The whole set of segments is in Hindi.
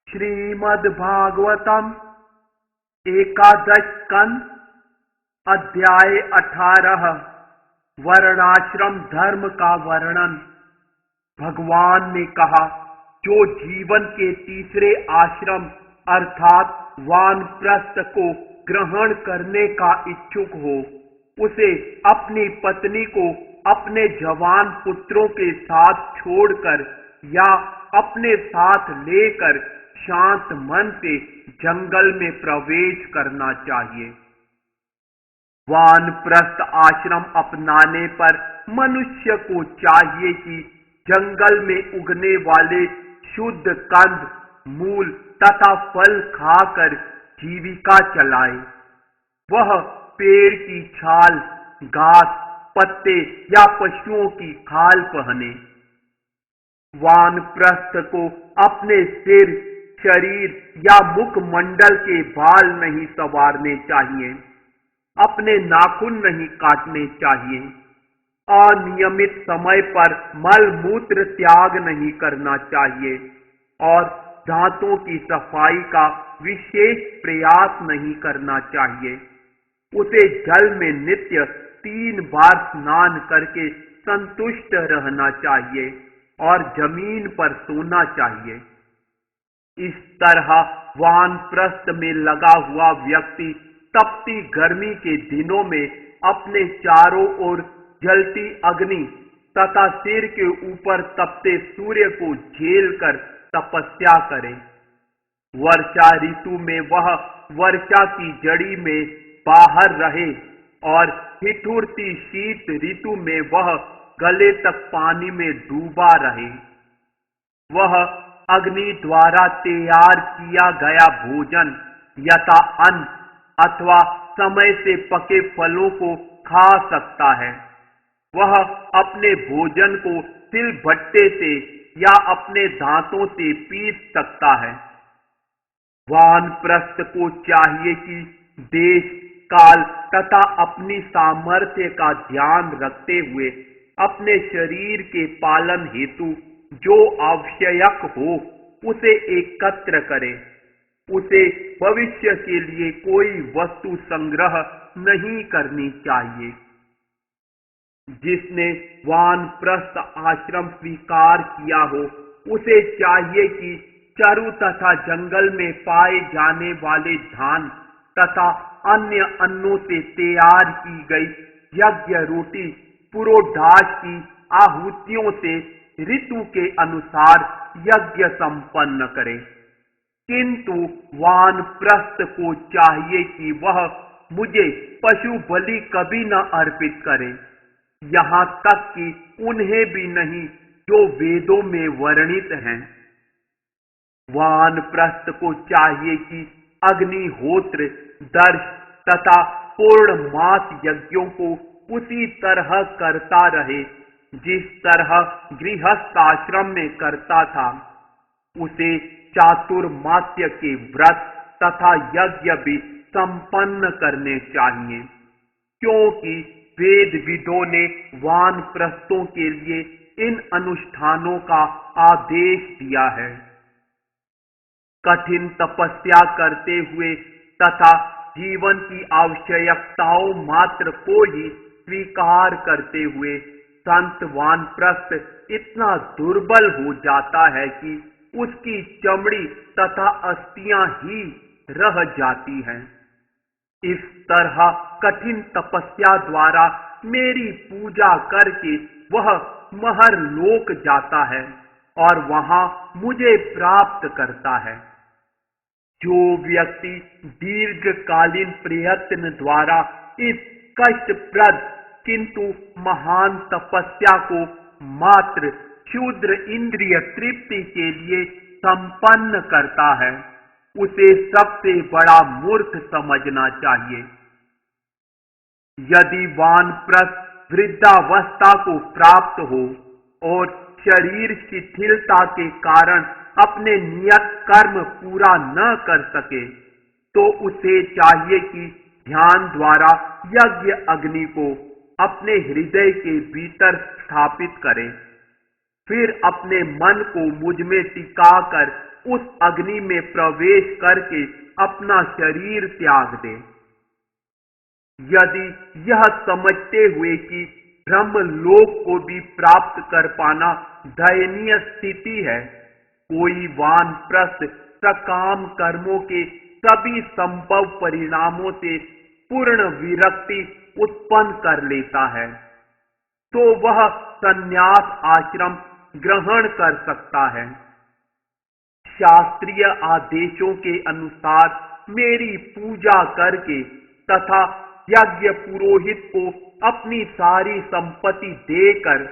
श्रीमद्भागवतम एकादश स्कंद अध्याय 18 वर्णाश्रम धर्म का वर्णन। भगवान ने कहा, जो जीवन के तीसरे आश्रम अर्थात वानप्रस्थ को ग्रहण करने का इच्छुक हो, उसे अपनी पत्नी को अपने जवान पुत्रों के साथ छोड़कर या अपने साथ लेकर शांत मन से जंगल में प्रवेश करना चाहिए। वानप्रस्थ आश्रम अपनाने पर मनुष्य को चाहिए कि जंगल में उगने वाले शुद्ध कंद, मूल तथा फल खाकर जीविका चलाए। वह पेड़ की छाल, घास, पत्ते या पशुओं की खाल पहने। वानप्रस्थ को अपने सिर, शरीर या मुखमंडल के बाल नहीं संवारने चाहिए, अपने नाखून नहीं काटने चाहिए, अनियमित समय पर मल मूत्र त्याग नहीं करना चाहिए और दांतों की सफाई का विशेष प्रयास नहीं करना चाहिए। उसे जल में नित्य 3 बार स्नान करके संतुष्ट रहना चाहिए और जमीन पर सोना चाहिए। इस तरह वानप्रस्थ में लगा हुआ व्यक्ति तपती गर्मी के दिनों में अपने चारों ओर जलती अग्नि तथा सिर के ऊपर तपते सूर्य को झेलकर तपस्या करे। वर्षा ऋतु में वह वर्षा की जड़ी में बाहर रहे और ठिठुरती शीत ऋतु में वह गले तक पानी में डूबा रहे। वह अग्नि द्वारा तैयार किया गया भोजन यथा अन्न अथवा समय से पके फलों को खा सकता है। वह अपने भोजन को सिलबट्टे से या अपने दांतों से पीस सकता है। वानप्रस्थ को चाहिए कि देश, काल तथा अपनी सामर्थ्य का ध्यान रखते हुए अपने शरीर के पालन हेतु जो आवश्यक हो उसे एकत्र करे। उसे भविष्य के लिए कोई वस्तु संग्रह नहीं करनी चाहिए। जिसने वानप्रस्थ आश्रम स्वीकार किया हो, उसे चाहिए कि चरु तथा जंगल में पाए जाने वाले धान तथा अन्य अन्नों से तैयार की गई यज्ञ रोटी पुरोधाश की आहुतियों से ऋतु के अनुसार यज्ञ संपन्न करे। किंतु वानप्रस्थ को चाहिए कि वह मुझे पशु बलि कभी न अर्पित करे, यहाँ तक कि उन्हें भी नहीं जो वेदों में वर्णित हैं। वानप्रस्थ को चाहिए कि अग्निहोत्र, दर्श तथा पूर्णमास यज्ञों को उसी तरह करता रहे जिस तरह गृहस्थ आश्रम में करता था। उसे चातुर्मास्य के व्रत तथा यज्ञ भी संपन्न करने चाहिए, क्योंकि वेदविदों ने वानप्रस्थों के लिए इन अनुष्ठानों का आदेश दिया है। कठिन तपस्या करते हुए तथा जीवन की आवश्यकताओं मात्र को ही स्वीकार करते हुए संत वानप्रस्थ इतना दुर्बल हो जाता है कि उसकी चमड़ी तथा अस्थियां ही रह जाती हैं। इस तरह कठिन तपस्या द्वारा मेरी पूजा करके वह महर लोक जाता है और वहां मुझे प्राप्त करता है। जो व्यक्ति दीर्घकालीन प्रयत्न द्वारा इस कष्टप्रद किंतु महान तपस्या को मात्र क्षुद्र इंद्रिय तृप्ति के लिए संपन्न करता है, उसे सबसे बड़ा मूर्ख समझना चाहिए। यदि वानप्रस्थ वृद्धावस्था को प्राप्त हो और शरीर शिथिलता के कारण अपने नियत कर्म पूरा न कर सके, तो उसे चाहिए कि ध्यान द्वारा यज्ञ अग्नि को अपने हृदय के भीतर स्थापित करे, फिर अपने मन को मुझ में टिकाकर उस अग्नि में प्रवेश करके अपना शरीर त्याग दे। यदि यह समझते हुए कि ब्रह्म लोक को भी प्राप्त कर पाना दयनीय स्थिति है, कोई वानप्रस्थ सकाम कर्मों के सभी संभव परिणामों से पूर्ण विरक्ति उत्पन्न कर लेता है, तो वह संन्यास आश्रम ग्रहण कर सकता है। शास्त्रीय आदेशों के अनुसार मेरी पूजा करके तथा यज्ञ पुरोहित को अपनी सारी संपत्ति देकर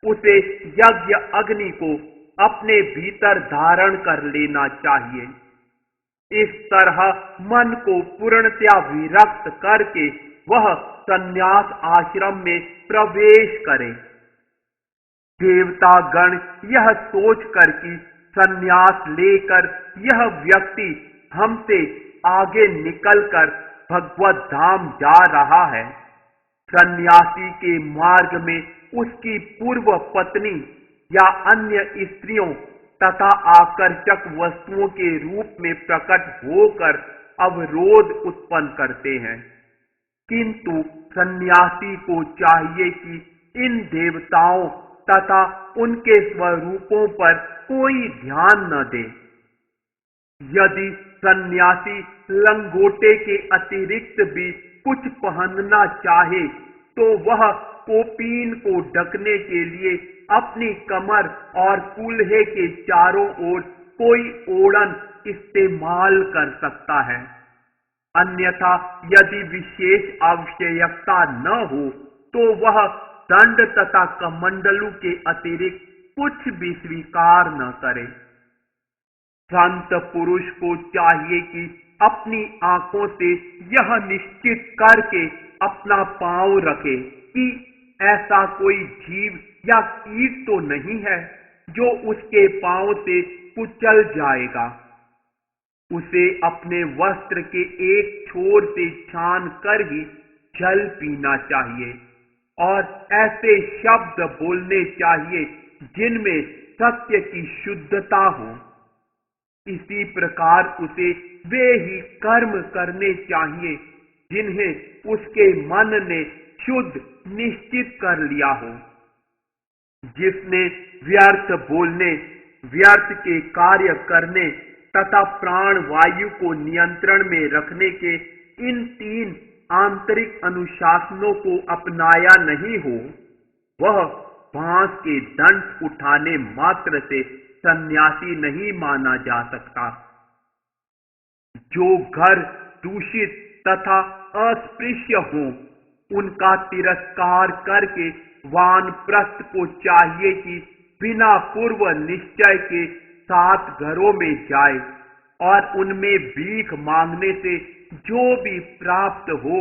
उसे यज्ञ अग्नि को अपने भीतर धारण कर लेना चाहिए। इस तरह मन को पूर्णतया विरक्त करके वह संन्यास आश्रम में प्रवेश करे। देवतागण यह सोचकर कि संन्यास लेकर यह व्यक्ति हमसे आगे निकलकर भगवत धाम जा रहा है, सन्यासी के मार्ग में उसकी पूर्व पत्नी या अन्य स्त्रियों तथा आकर्षक वस्तुओं के रूप में प्रकट होकर अवरोध उत्पन्न करते हैं, किंतु सन्यासी को चाहिए कि इन देवताओं तथा उनके स्वरूपों पर कोई ध्यान न दे। यदि सन्यासी लंगोटे के अतिरिक्त भी कुछ पहनना चाहे, तो वह कोपीन को ढकने के लिए अपनी कमर और कूल्हे के चारों ओर कोई ओढ़न इस्तेमाल कर सकता है। अन्यथा यदि विशेष आवश्यकता न हो, तो वह दंड तथा कमंडलू के अतिरिक्त कुछ भी स्वीकार न करे। संत पुरुष को चाहिए कि अपनी आंखों से यह निश्चित करके अपना पांव रखे कि ऐसा कोई जीव या कीट तो नहीं है जो उसके पांव से कुचल जाएगा। उसे अपने वस्त्र के एक छोर से छान कर ही जल पीना चाहिए और ऐसे शब्द बोलने चाहिए जिनमें सत्य की शुद्धता हो। इसी प्रकार उसे वे ही कर्म करने चाहिए जिन्हें उसके मन ने शुद्ध निश्चित कर लिया हो। जिसने व्यर्थ बोलने, व्यर्थ के कार्य करने तथा प्राण वायु को नियंत्रण में रखने के इन 3 आंतरिक अनुशासनों को अपनाया नहीं हो, वह बांस के दंड उठाने मात्र से सन्यासी नहीं माना जा सकता। जो घर दूषित तथा अस्पृश्य हो, उनका तिरस्कार करके वानप्रस्थ को चाहिए कि बिना पूर्व निश्चय के 7 घरों में जाए और उनमें भीख मांगने से जो भी प्राप्त हो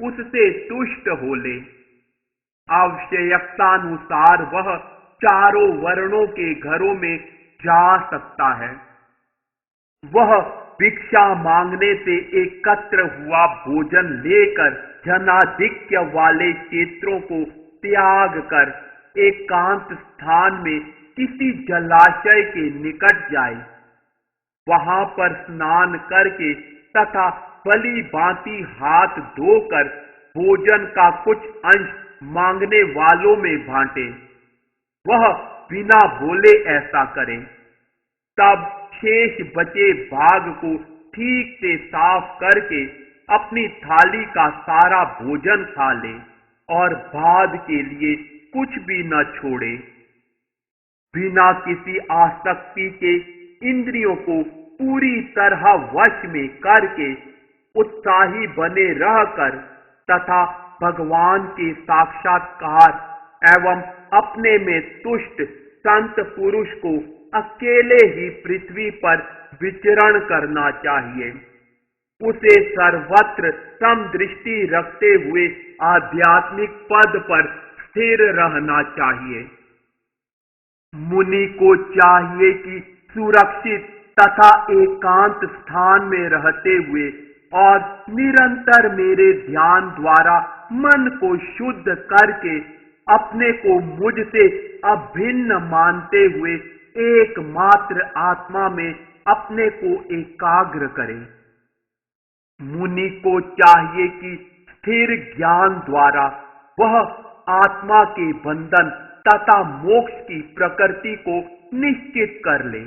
उससे तुष्ट हो ले। आवश्यकतानुसार वह चारों वर्णों के घरों में जा सकता है। वह भिक्षा मांगने से एकत्र हुआ भोजन लेकर जनाधिक्य वाले क्षेत्रों को त्याग कर एकांत स्थान में किसी जलाशय के निकट जाए। वहां पर स्नान करके तथा भली भांति हाथ धोकर भोजन का कुछ अंश मांगने वालों में बांटे। वह बिना बोले ऐसा करे, तब शेष बचे भाग को ठीक से साफ करके अपनी थाली का सारा भोजन खा ले और बाद के लिए कुछ भी न छोड़े। बिना किसी आसक्ति के इंद्रियों को पूरी तरह वश में करके उत्साही बने रहकर तथा भगवान के साक्षात्कार एवं अपने में तुष्ट संत पुरुष को अकेले ही पृथ्वी पर विचरण करना चाहिए। उसे सर्वत्र समदृष्टि रखते हुए आध्यात्मिक पद पर स्थिर रहना चाहिए। मुनि को चाहिए कि सुरक्षित तथा एकांत स्थान में रहते हुए और निरंतर मेरे ध्यान द्वारा मन को शुद्ध करके अपने को मुझसे अभिन्न मानते हुए एकमात्र आत्मा में अपने को एकाग्र करें। मुनि को चाहिए कि स्थिर ज्ञान द्वारा वह आत्मा के बंधन तथा मोक्ष की प्रकृति को निश्चित कर ले।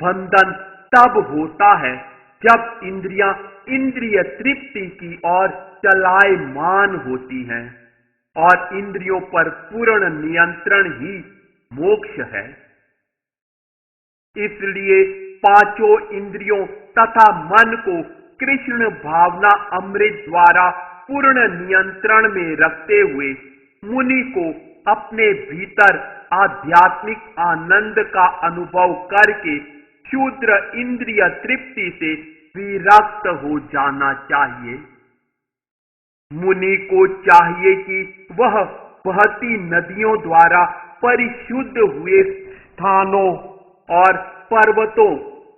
बंधन तब होता है जब इंद्रियां इंद्रिय तृप्ति की ओर चलायमान होती हैं और इंद्रियों पर पूर्ण नियंत्रण ही मोक्ष है। इसलिए पांचों इंद्रियों तथा मन को कृष्ण भावना अमृत द्वारा पूर्ण नियंत्रण में रखते हुए मुनि को अपने भीतर आध्यात्मिक आनंद का अनुभव करके शूद्र इंद्रिय तृप्ति से विरक्त हो जाना चाहिए। मुनि को चाहिए कि वह बहती नदियों द्वारा परिशुद्ध हुए स्थानों और पर्वतों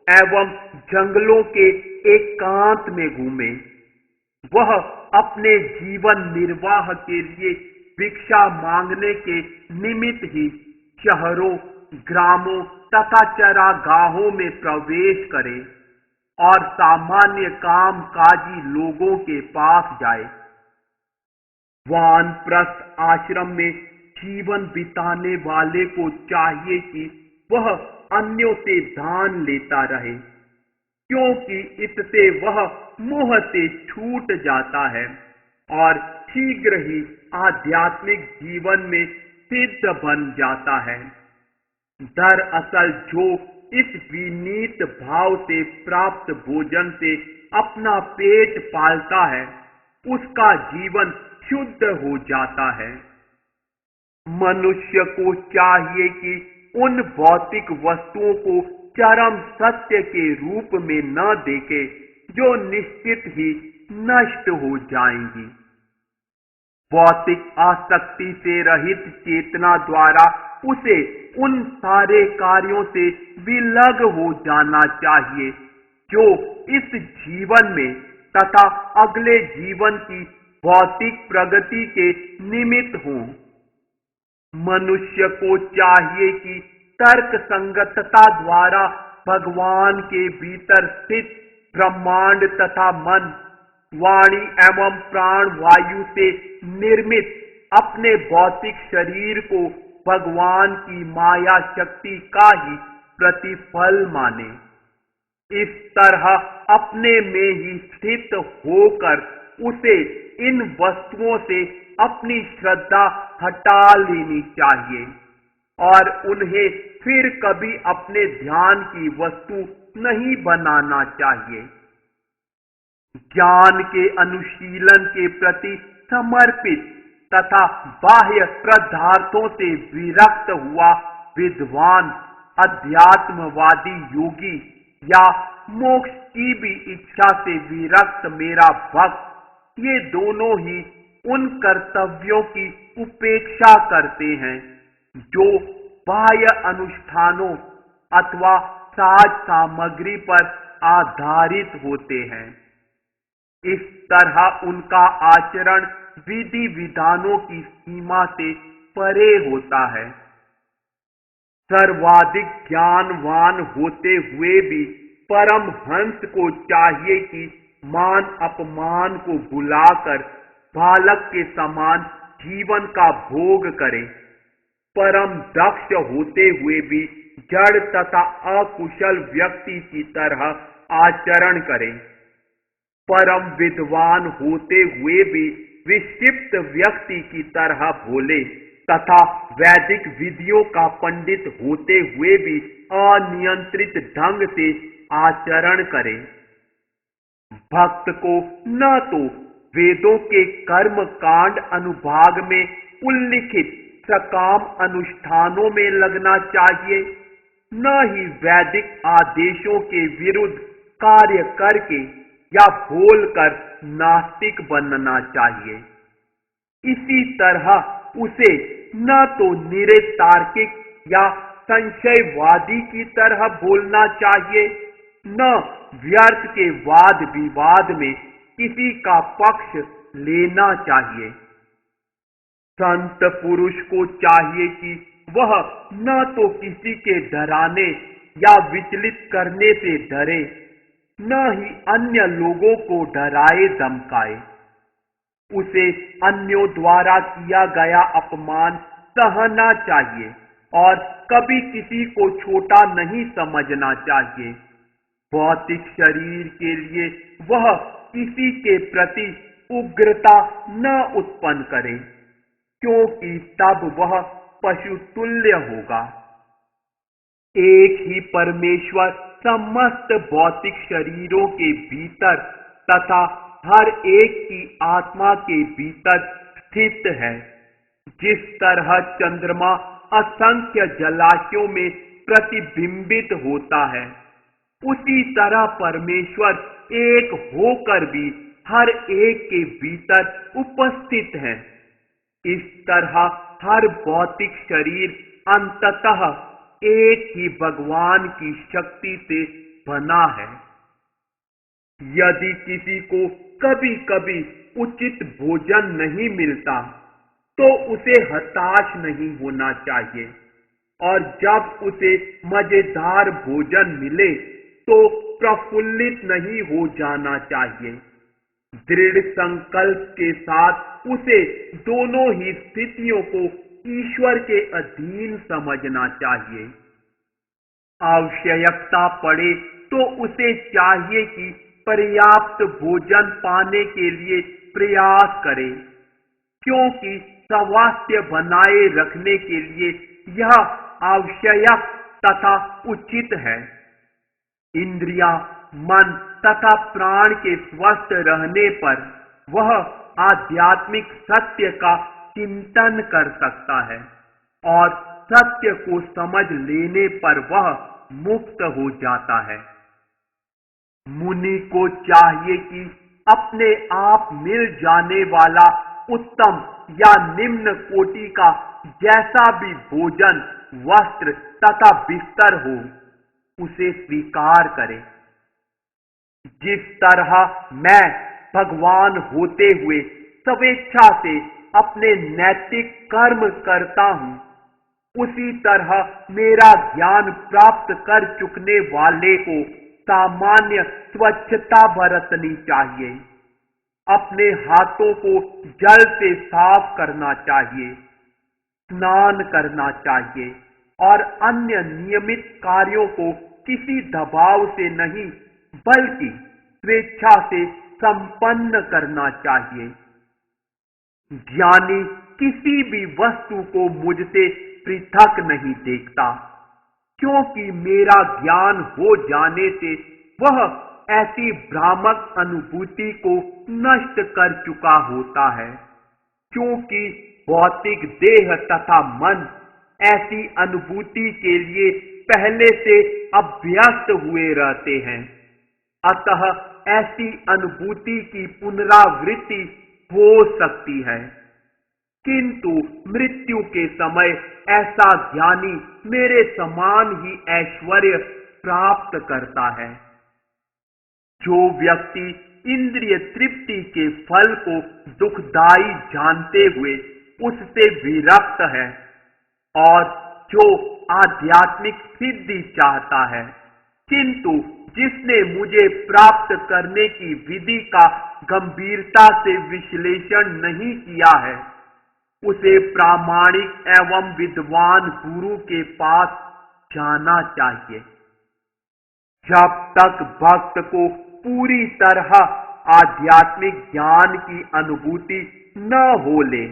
एवं जंगलों के एकांत में घूमे। वह अपने जीवन निर्वाह के लिए भिक्षा मांगने के निमित्त ही शहरों, ग्रामों तथा चरागाहों में प्रवेश करे और सामान्य कामकाजी लोगों के पास जाए। वानप्रस्थ आश्रम में जीवन बिताने वाले को चाहिए कि वह अन्यों से दान लेता रहे, क्योंकि इससे वह मोह से छूट जाता है और शीघ्र ही आध्यात्मिक जीवन में सिद्ध बन जाता है। दरअसल जो इस विनीत भाव से प्राप्त भोजन से अपना पेट पालता है, उसका जीवन शुद्ध हो जाता है। मनुष्य को चाहिए कि उन भौतिक वस्तुओं को चरम सत्य के रूप में न देखे जो निश्चित ही नष्ट हो जाएंगी। भौतिक आसक्ति से रहित चेतना द्वारा उसे उन सारे कार्यों से विलग हो जाना चाहिए जो इस जीवन में तथा अगले जीवन की भौतिक प्रगति के निमित्त हों। मनुष्य को चाहिए कि तर्क संगतता द्वारा भगवान के भीतर स्थित ब्रह्मांड तथा मन, वाणी एवं प्राण वायु से निर्मित अपने भौतिक शरीर को भगवान की माया शक्ति का ही प्रतिफल माने। इस तरह अपने में ही स्थित होकर उसे इन वस्तुओं से अपनी श्रद्धा हटा लेनी चाहिए और उन्हें फिर कभी अपने ध्यान की वस्तु नहीं बनाना चाहिए। ज्ञान के अनुशीलन के प्रति समर्पित तथा बाह्य पदार्थों से विरक्त हुआ विद्वान, अध्यात्मवादी योगी या मोक्ष की भी इच्छा से विरक्त मेरा भक्त, ये दोनों ही उन कर्तव्यों की उपेक्षा करते हैं जो बाह्य अनुष्ठानों अथवा साज सामग्री पर आधारित होते हैं। इस तरह उनका आचरण विधि विधानों की सीमा से परे होता है। सर्वाधिक ज्ञानवान होते हुए भी परमहंस को चाहिए कि मान अपमान को भुलाकर बालक के समान जीवन का भोग करे। परम दक्ष होते हुए भी जड़ तथा अकुशल व्यक्ति की तरह आचरण करे। परम विद्वान होते हुए भी विक्षिप्त व्यक्ति की तरह बोले तथा वैदिक विधियों का पंडित होते हुए भी अनियंत्रित ढंग से आचरण करे। भक्त को न तो वेदों के कर्म कांड अनुभाग में उल्लिखित सकाम अनुष्ठानों में लगना चाहिए, न ही वैदिक आदेशों के विरुद्ध कार्य करके या बोलकर नास्तिक बनना चाहिए। इसी तरह उसे न तो निरतार्किक या संशयवादी की तरह बोलना चाहिए, न व्यर्थ के वाद विवाद में किसी का पक्ष लेना चाहिए। संत पुरुष को चाहिए कि वह न तो किसी के डराने या विचलित करने से डरे, न ही अन्य लोगों को डराए धमकाए। उसे अन्यों द्वारा किया गया अपमान सहना चाहिए और कभी किसी को छोटा नहीं समझना चाहिए। भौतिक शरीर के लिए वह किसी के प्रति उग्रता न उत्पन्न करे, क्योंकि तब वह पशुतुल्य होगा। एक ही परमेश्वर समस्त भौतिक शरीरों के भीतर तथा हर एक की आत्मा के भीतर स्थित है। जिस तरह चंद्रमा असंख्य जलाशयों में प्रतिबिंबित होता है, उसी तरह परमेश्वर एक होकर भी हर एक के भीतर उपस्थित है। इस तरह हर भौतिक शरीर अंततः एक ही भगवान की शक्ति से बना है। यदि किसी को कभी कभी उचित भोजन नहीं मिलता, तो उसे हताश नहीं होना चाहिए, और जब उसे मजेदार भोजन मिले तो प्रफुल्लित नहीं हो जाना चाहिए। दृढ़ संकल्प के साथ उसे दोनों ही स्थितियों को ईश्वर के अधीन समझना चाहिए। आवश्यकता पड़े तो उसे चाहिए कि पर्याप्त भोजन पाने के लिए प्रयास करे, क्योंकि स्वास्थ्य बनाए रखने के लिए यह आवश्यक तथा उचित है। इंद्रियां, मन तथा प्राण के स्वस्थ रहने पर वह आध्यात्मिक सत्य का चिंतन कर सकता है, और सत्य को समझ लेने पर वह मुक्त हो जाता है। मुनि को चाहिए कि अपने आप मिल जाने वाला उत्तम या निम्न कोटि का जैसा भी भोजन, वस्त्र तथा बिस्तर हो, उसे स्वीकार करे। जिस तरह मैं भगवान होते हुए स्वेच्छा से अपने नैतिक कर्म करता हूं, उसी तरह मेरा ज्ञान प्राप्त कर चुकने वाले को सामान्य स्वच्छता बरतनी चाहिए। अपने हाथों को जल से साफ करना चाहिए, स्नान करना चाहिए और अन्य नियमित कार्यों को किसी दबाव से नहीं बल्कि स्वेच्छा से संपन्न करना चाहिए। ज्ञानी किसी भी वस्तु को मुझसे पृथक नहीं देखता, क्योंकि मेरा ज्ञान हो जाने से वह ऐसी भ्रामक अनुभूति को नष्ट कर चुका होता है। क्योंकि भौतिक देह तथा मन ऐसी अनुभूति के लिए पहले से अभ्यस्त हुए रहते हैं, अतः ऐसी अनुभूति की पुनरावृत्ति हो सकती है। किंतु मृत्यु के समय ऐसा ज्ञानी मेरे समान ही ऐश्वर्य प्राप्त करता है। जो व्यक्ति इंद्रिय तृप्ति के फल को दुखदाई जानते हुए उससे विरक्त है, और जो आध्यात्मिक सिद्धि चाहता है, किंतु जिसने मुझे प्राप्त करने की विधि का गंभीरता से विश्लेषण नहीं किया है, उसे प्रामाणिक एवं विद्वान गुरु के पास जाना चाहिए। जब तक भक्त को पूरी तरह आध्यात्मिक ज्ञान की अनुभूति न हो ले,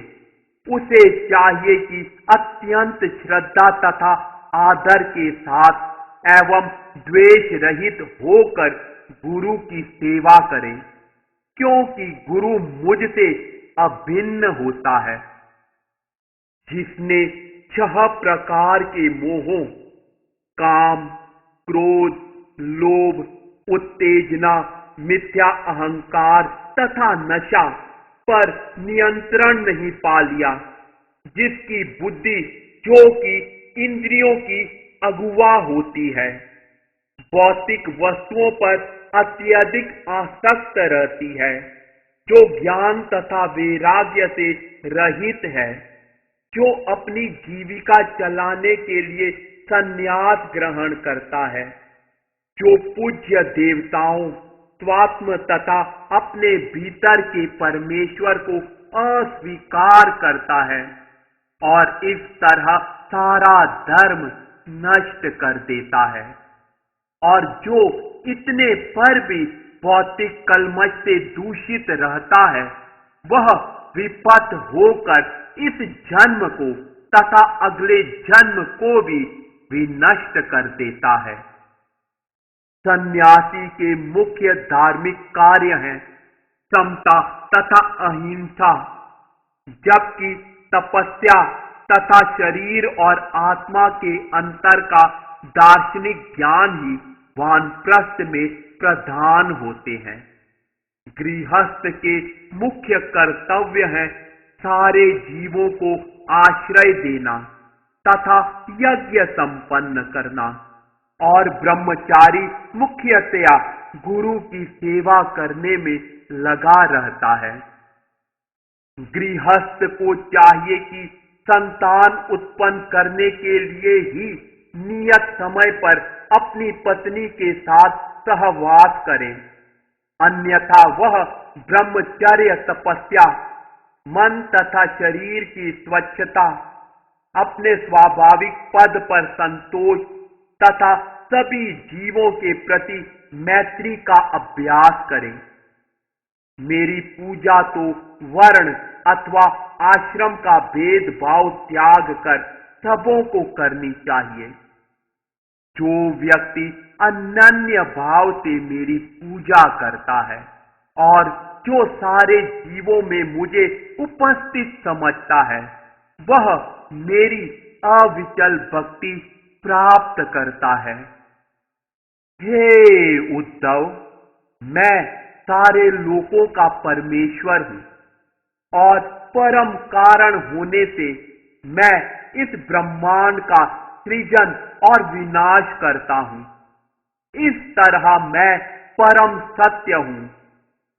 उसे चाहिए कि अत्यंत श्रद्धा तथा आदर के साथ एवं द्वेष रहित होकर गुरु की सेवा करे, क्योंकि गुरु मुझसे अभिन्न होता है। जिसने 6 प्रकार के मोहों काम, क्रोध, लोभ, उत्तेजना, मिथ्या अहंकार तथा नशा पर नियंत्रण नहीं पा लिया, जिसकी बुद्धि जो कि इंद्रियों की अगुवा होती है, भौतिक वस्तुओं पर अत्यधिक आसक्त रहती है, जो ज्ञान तथा वैराग्य से रहित है, जो अपनी जीविका चलाने के लिए संन्यास ग्रहण करता है, जो पूज्य देवताओं, स्वात्म तथा अपने भीतर के परमेश्वर को अस्वीकार करता है और इस तरह सारा धर्म नष्ट कर देता है, और जो इतने पर भी भौतिक कलमश से दूषित रहता है, वह विपथ होकर इस जन्म को तथा अगले जन्म को भी विनष्ट कर देता है। सन्यासी के मुख्य धार्मिक कार्य हैं समता तथा अहिंसा, जबकि तपस्या तथा शरीर और आत्मा के अंतर का दार्शनिक ज्ञान ही वानप्रस्थ में प्रधान होते हैं। गृहस्थ के मुख्य कर्तव्य है सारे जीवों को आश्रय देना तथा यज्ञ संपन्न करना, और ब्रह्मचारी मुख्यतया गुरु की सेवा करने में लगा रहता है। गृहस्थ को चाहिए कि संतान उत्पन्न करने के लिए ही नियत समय पर अपनी पत्नी के साथ सहवास करें, अन्यथा वह ब्रह्मचर्य तपस्या, मन तथा शरीर की स्वच्छता, अपने स्वाभाविक पद पर संतोष तथा सभी जीवों के प्रति मैत्री का अभ्यास करें। मेरी पूजा तो वर्ण अथवा आश्रम का भेदभाव त्याग कर सबों को करनी चाहिए। जो व्यक्ति अनन्य भाव से मेरी पूजा करता है और जो सारे जीवों में मुझे उपस्थित समझता है, वह मेरी अविचल भक्ति प्राप्त करता है। हे उद्धव, मैं सारे लोकों का परमेश्वर हूं और परम कारण होने से मैं इस ब्रह्मांड का सृजन और विनाश करता हूं। इस तरह मैं परम सत्य हूं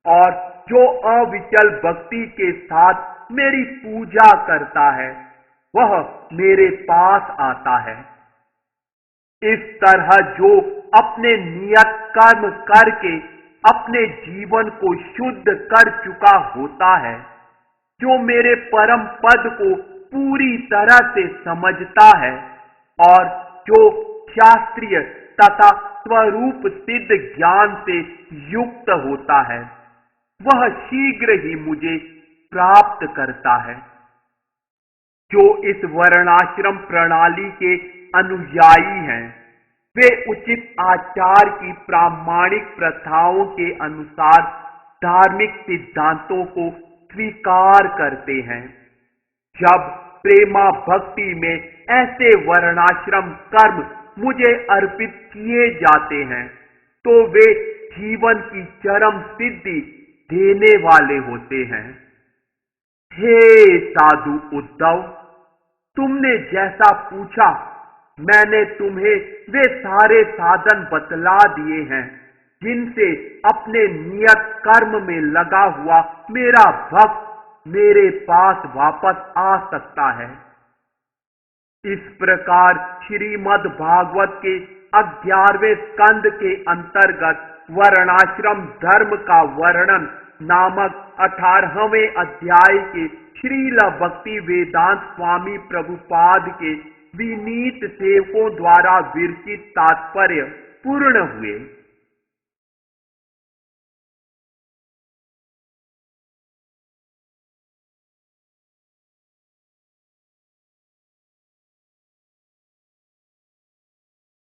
और जो अविचल भक्ति के साथ मेरी पूजा करता है, वह मेरे पास आता है। इस तरह जो अपने नियत कर्म करके अपने जीवन को शुद्ध कर चुका होता है, जो मेरे परम पद को पूरी तरह से समझता है और जो शास्त्रीय तथा स्वरूप सिद्ध ज्ञान से युक्त होता है, वह शीघ्र ही मुझे प्राप्त करता है। जो इस वर्णाश्रम प्रणाली के अनुयायी हैं, वे उचित आचार की प्रामाणिक प्रथाओं के अनुसार धार्मिक सिद्धांतों को स्वीकार करते हैं। जब प्रेमा भक्ति में ऐसे वर्णाश्रम कर्म मुझे अर्पित किए जाते हैं, तो वे जीवन की चरम सिद्धि देने वाले होते हैं। हे साधु उद्धव, तुमने जैसा पूछा, मैंने तुम्हें वे सारे साधन बतला दिए हैं जिनसे अपने नियत कर्म में लगा हुआ मेरा भक्त मेरे पास वापस आ सकता है। इस प्रकार श्रीमद् भागवत के 11वें स्कंद के अंतर्गत वर्णाश्रम धर्म का वर्णन नामक 18वें अध्याय के श्रील भक्ति वेदांत स्वामी प्रभुपाद के विनीत सेवकों द्वारा विरचित तात्पर्य पूर्ण हुए।